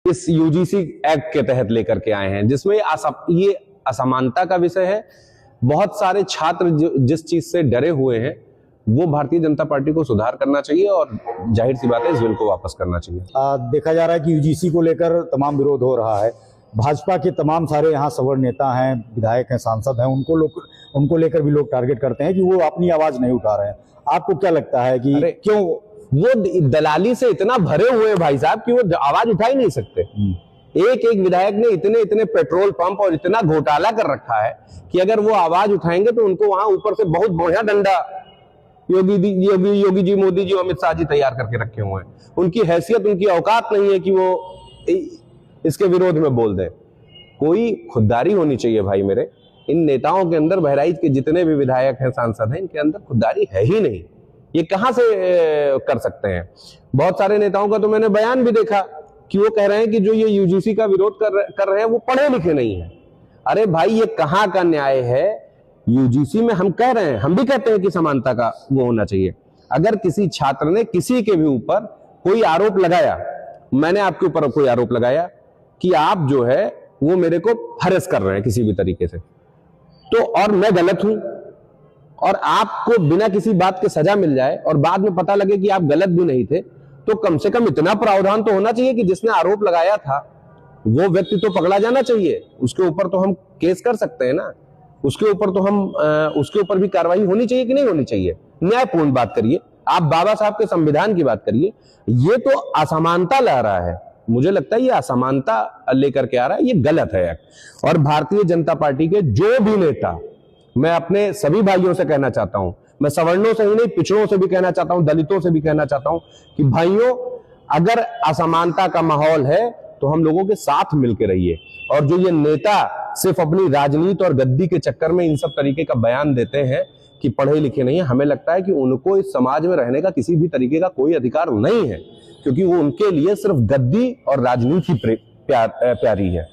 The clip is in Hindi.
इस यूजीसी एक्ट के तहत लेकर के आए हैं, जिसमें ये असमानता का विषय है। बहुत सारे छात्र जिस चीज से डरे हुए हैं वो भारतीय जनता पार्टी को सुधार करना चाहिए और जाहिर सी बात है इस बिल को वापस करना चाहिए। देखा जा रहा है कि यूजीसी को लेकर तमाम विरोध हो रहा है। भाजपा के तमाम सारे यहाँ सवर्ण नेता हैं, विधायक हैं, सांसद हैं, उनको लेकर भी लोग टारगेट करते हैं कि वो अपनी आवाज नहीं उठा रहे हैं। आपको क्या लगता है कि क्यों वो दलाली से इतना भरे हुए हैं भाई साहब कि वो आवाज उठा ही नहीं सकते? एक एक विधायक ने इतने इतने पेट्रोल पंप और इतना घोटाला कर रखा है कि अगर वो आवाज उठाएंगे तो उनको वहां ऊपर से बहुत बढ़िया डंडा योगी जी, मोदी जी, अमित शाह जी तैयार करके रखे हुए हैं। उनकी हैसियत, उनकी औकात नहीं है कि वो इसके विरोध में बोल दें। कोई खुददारी होनी चाहिए भाई मेरे। इन नेताओं के अंदर, बहराइच के जितने भी विधायक हैं, सांसद हैं, इनके अंदर खुददारी है ही नहीं। ये कहां से कर सकते हैं? बहुत सारे नेताओं का तो मैंने बयान भी देखा कि वो कह रहे हैं कि जो ये यूजीसी का विरोध कर रहे हैं वो पढ़े लिखे नहीं है। अरे भाई ये कहां का न्याय है? यूजीसी में हम कह रहे हैं, हम भी कहते हैं कि समानता का वो होना चाहिए। अगर किसी छात्र ने किसी के भी ऊपर कोई आरोप लगाया, मैंने आपके ऊपर कोई आरोप लगाया कि आप जो है वो मेरे को हरेस कर रहे हैं किसी भी तरीके से, तो और मैं गलत हूं और आपको बिना किसी बात के सजा मिल जाए और बाद में पता लगे कि आप गलत भी नहीं थे, तो कम से कम इतना प्रावधान तो होना चाहिए कि जिसने आरोप लगाया था वो व्यक्ति तो पकड़ा जाना चाहिए। उसके ऊपर तो हम केस कर सकते हैं ना, उसके ऊपर तो हम उसके ऊपर भी कार्रवाई होनी चाहिए कि नहीं होनी चाहिए? न्यायपूर्ण बात करिए। आप बाबा साहब के संविधान की बात करिए। ये तो असमानता ला रहा है, मुझे लगता है ये असमानता लेकर के आ रहा है, ये गलत है। और भारतीय जनता पार्टी के जो भी नेता, मैं अपने सभी भाइयों से कहना चाहता हूं, मैं सवर्णों से ही नहीं, पिछड़ों से भी कहना चाहता हूं, दलितों से भी कहना चाहता हूं कि भाइयों, अगर असमानता का माहौल है तो हम लोगों के साथ मिलकर रहिए। और जो ये नेता सिर्फ अपनी राजनीति और गद्दी के चक्कर में इन सब तरीके का बयान देते हैं कि पढ़े लिखे नहीं है, हमें लगता है कि उनको इस समाज में रहने का किसी भी तरीके का कोई अधिकार नहीं है, क्योंकि वो उनके लिए सिर्फ गद्दी और राजनीति प्यारी है।